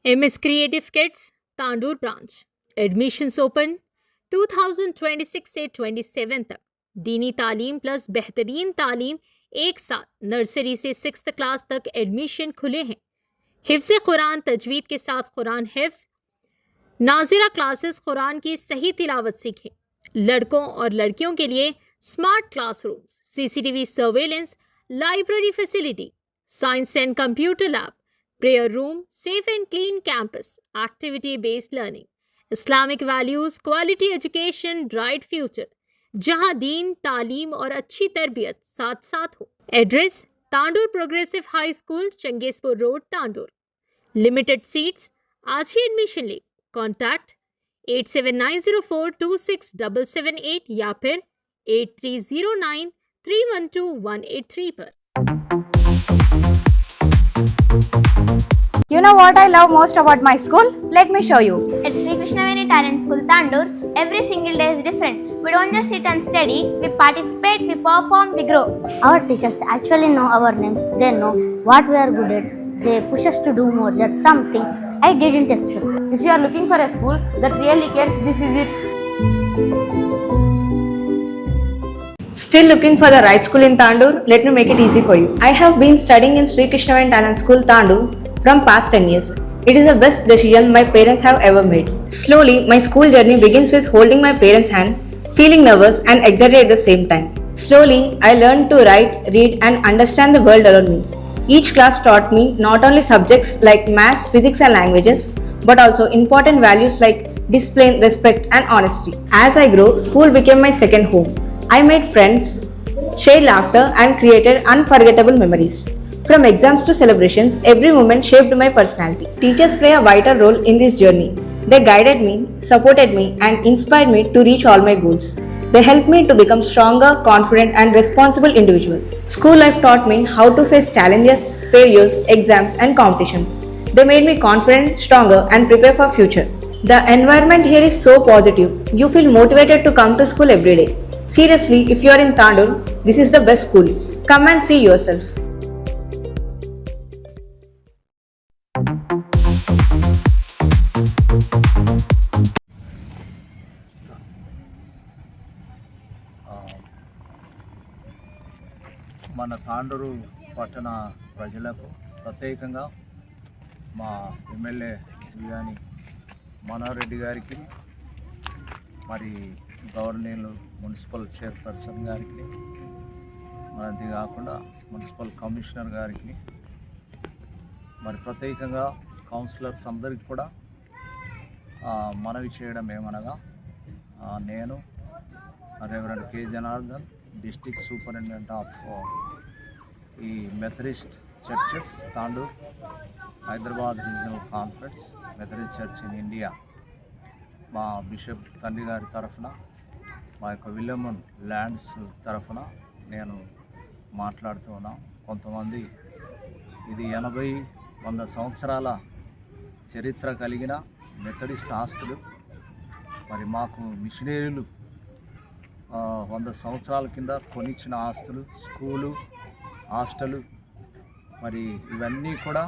MS Creative Kids, Tandur branch admissions open 2026 से 27 तक। दीनी तालीम प्लस बेहतरीन तालीम एक साथ। नर्सरी से 6th क्लास तक एडमिशन खुले हैं। हिफ्ज़ कुरान तजवीद के साथ कुरान हिफ्ज़, नाजिरा क्लासेस कुरान की सही तिलावत सीखें। लड़कों और लड़कियों के लिए smart classrooms, CCTV surveillance, library facility, science and computer lab, prayer room, safe and clean campus, activity based learning, Islamic values, quality education, bright future, जहां दीन, तालीम और अच्छी तरबियत साथ साथ हो। Address: Tandur progressive high school, Changezpur road, Tandur. Limited seats. आज ही एडमिशन ले। कॉन्टैक्ट 8790426778 या फिर 8309312183 पर। You know what I love most about my school? Let me show you. At Sri Krishnaveni Talent School, Tandur, every single day is different. We don't just sit and study, we participate, we perform, we grow. Our teachers actually know our names. They know what we are good at. They push us to do more. That's something I didn't expect. If you are looking for a school that really cares, this is it. Still looking for the right school in Tandur? Let me make it easy for you. I have been studying in Sri Krishnaveni Talent School, Tandur from past 10 years. It is the best decision my parents have ever made. Slowly, my school journey begins with holding my parents' hand, feeling nervous and excited at the same time. Slowly, I learned to write, read and understand the world around me. Each class taught me not only subjects like maths, physics and languages, but also important values like discipline, respect and honesty. As I grew, school became my second home. I made friends, shared laughter and created unforgettable memories. From exams to celebrations, every moment shaped my personality. Teachers play a vital role in this journey. They guided me, supported me and inspired me to reach all my goals. They helped me to become stronger, confident and responsible individuals. School life taught me how to face challenges, failures, exams and competitions. They made me confident, stronger and prepare for future. The environment here is so positive. You feel motivated to come to school every day. Seriously, if you are in Tandur, this is the best school. Come and see yourself. మన తాండూరు పట్టణ ప్రజలకు ప్రత్యేకంగా మా MLA వియాని Manohar Reddy గారికి, మరి గవర్నీలు municipal chairperson గారికి, అది కాకుండా మున్సిపల్ కమిషనర్ గారికి, మరి ప్రత్యేకంగా కౌన్సిలర్స్ అందరికీ కూడా మనవి చేయడం ఏమనగా, నేను reverend K Janardhan, district superintendent of ఈ Methodist churches Tandur, Hyderabad regional conference Methodist church in India, మా బిషప్ తండ్రి గారి తరఫున, మా యొక్క విలియమన్ ల్యాండ్స్ తరఫున నేను మాట్లాడుతూ ఉన్నాం. కొంతమంది ఇది 80-100 సంవత్సరాల చరిత్ర కలిగిన మెథడిస్ట్ ఆస్తులు. మరి మాకు మిషనరీలు 100 సంవత్సరాల కింద కొనిచ్చిన ఆస్తులు, స్కూలు, హాస్టలు, మరి ఇవన్నీ కూడా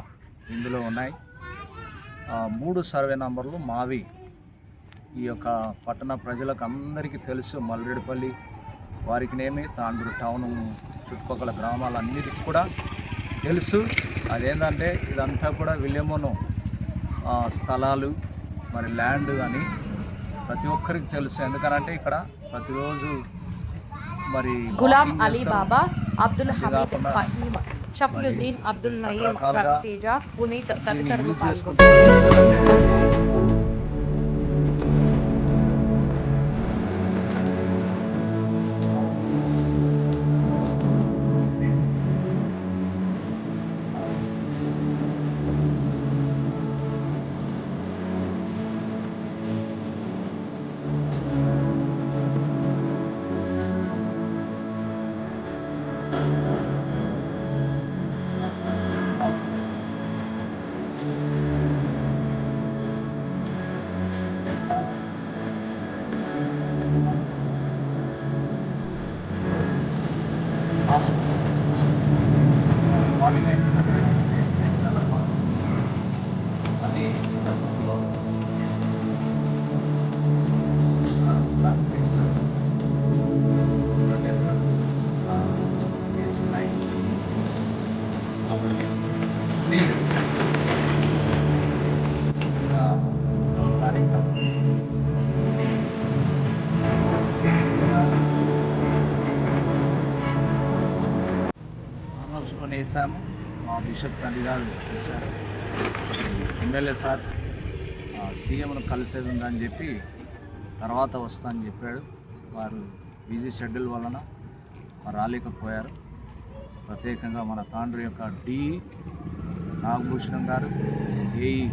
ఇందులో ఉన్నాయి. 3 సర్వే నంబర్లు మావి. ఈ యొక్క పట్టణ ప్రజలకు అందరికీ తెలుసు. మల్రెడ్డిపల్లి వారికినేమి, తాండూరు టౌన్ చుట్టుపక్కల గ్రామాలన్నిటికీ కూడా తెలుసు. అదేంటంటే ఇదంతా కూడా విలియమను స్థలాలు, మరి ల్యాండ్ అని ప్రతి ఒక్కరికి తెలుసు. ఎందుకనంటే ఇక్కడ ప్రతిరోజు మరి గులాం అలీ బాబా, అబ్దుల్ హమీద్ ఫహీమ్, షఫీయుద్దీన్, అబ్దుల్ నయీం, రవితేజ, పునీత్ తదితరులు పాల్గొన్నారు. అది తీసుకొని వేసాము. మా బిషప్ తండ్రి గారు వేశారు. ఎమ్మెల్యే సార్ సీఎంను కలిసేది ఉందని చెప్పి తర్వాత వస్తా అని చెప్పాడు. వారు బిజీ షెడ్యూల్ వలన రాలేకపోయారు. ప్రత్యేకంగా మన తాండ్రు యొక్క డిఈ నాగభూషణం గారు, ఏఈ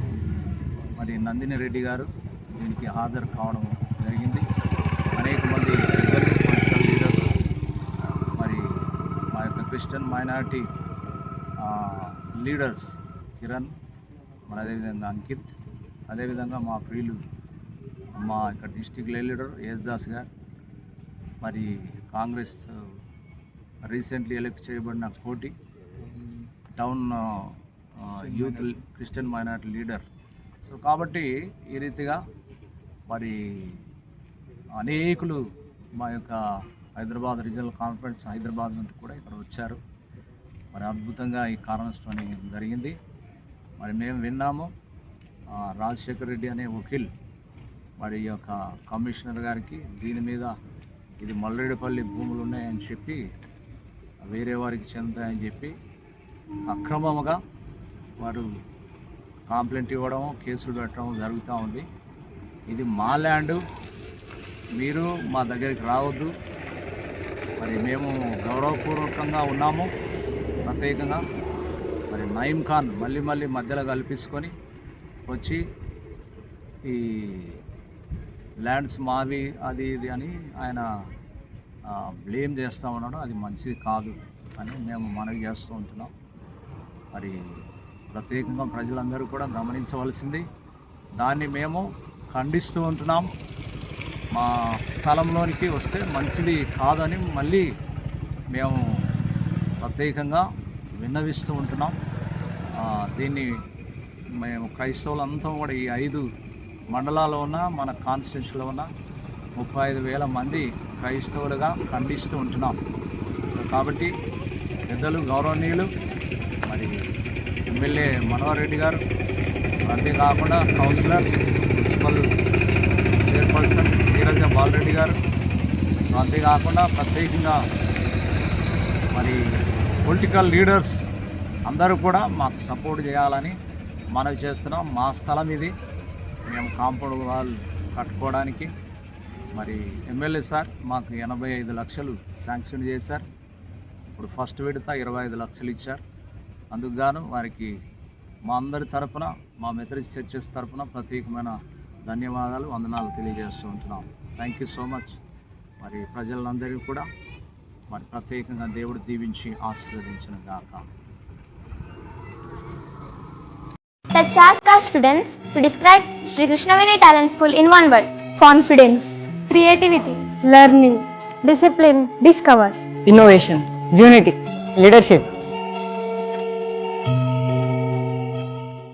మరి నందిని రెడ్డి గారు దీనికి హాజరు కావడం జరిగింది. అనేక మంది పొలిటికల్ లీడర్స్, మరి మా యొక్క క్రిస్టియన్ మైనారిటీ లీడర్స్ కిరణ్, మరి అదేవిధంగా అంకిత్, అదేవిధంగా మా ప్రియులు మా ఇక్కడ డిస్టిక్ లీడర్ యేసుదాస్ గారు, మరి కాంగ్రెస్ రీసెంట్లీ ఎలక్ట్ చేయబడిన కోటి town youth Christian minority leader. So కాబట్టి ఈ రీతిగా మరి అనేకులు మా యొక్క హైదరాబాద్ రీజనల్ కాన్ఫరెన్స్ హైదరాబాద్ నుండి కూడా ఇక్కడ వచ్చారు. మరి అద్భుతంగా ఈ కారణస్టోని జరిగింది. మరి మేము విన్నాము రాజశేఖర్ రెడ్డి అనే వకీల్ మరి ఈ యొక్క కమిషనర్ గారికి దీని మీద ఇది మల్లెడపల్లి భూములు ఉన్నాయని చెప్పి వేరే వారికి చెందుతాయని చెప్పి అక్రమంగా వారు కంప్లైంట్ ఇవ్వడం, కేసులు పెట్టడం జరుగుతూ ఉంది. ఇది మా ల్యాండు, మీరు మా దగ్గరికి రావద్దు. మరి మేము గౌరవపూర్వకంగా ఉన్నాము. ప్రత్యేకంగా మరి నయీం ఖాన్ మళ్ళీ మధ్యలో కల్పించుకొని వచ్చి ఈ ల్యాండ్స్ మావి అది ఇది అని ఆయన బ్లేమ్ చేస్తూ ఉన్నాడు. అది మంచిది కాదు అని మేము మనవి చేస్తూ ఉంటున్నాం. మరి ప్రత్యేకంగా ప్రజలందరూ కూడా గమనించవలసింది, దాన్ని మేము ఖండిస్తూ ఉంటున్నాం. మా స్థలంలోనికి వస్తే మంచిది కాదని మళ్ళీ మేము ప్రత్యేకంగా విన్నవిస్తూ ఉంటున్నాం. దీన్ని మేము క్రైస్తవులంతా కూడా ఈ 5 మండలాల్లో ఉన్న మన కాన్స్టిట్యూన్సీలో ఉన్న 35,000 మంది క్రైస్తవులుగా ఖండిస్తూ ఉంటున్నాం. సో కాబట్టి పెద్దలు గౌరవనీయులు మరి ఎమ్మెల్యే మనోహర్ రెడ్డి గారు, అంతేకాకుండా councillors, municipal chairperson Neeraja Balareddy గారు, సో అంతేకాకుండా ప్రత్యేకంగా మరి పొలిటికల్ లీడర్స్ అందరూ కూడా మాకు సపోర్ట్ చేయాలని మనవి చేస్తున్నాం. మా స్థలం ఇది, మేము కాంపౌండ్ వాల్ కట్టుకోవడానికి మరి ఎమ్మెల్యే సార్ మాకు 85 లక్షలు శాంక్షన్ చేశారు. ఇప్పుడు ఫస్ట్ విడత 25 లక్షలు ఇచ్చారు. అందుకు గాను వారికి మా అందరి తరపున, మా మెథడిస్ట్ చర్చెస్ తరపున ప్రత్యేకమైన ధన్యవాదాలు, వందనాలు తెలియజేస్తూ ఉంటున్నాం. Thank you so much. మరి ప్రజలందరికీ కూడా మరి ప్రత్యేకంగా దేవుడు దీవించి ఆశీర్వదించిన గాక. Let's ask our students to describe Sri Krishnaveni Talent School in one word. Confidence, Creativity, learning, discipline, discover, innovation, unity, leadership,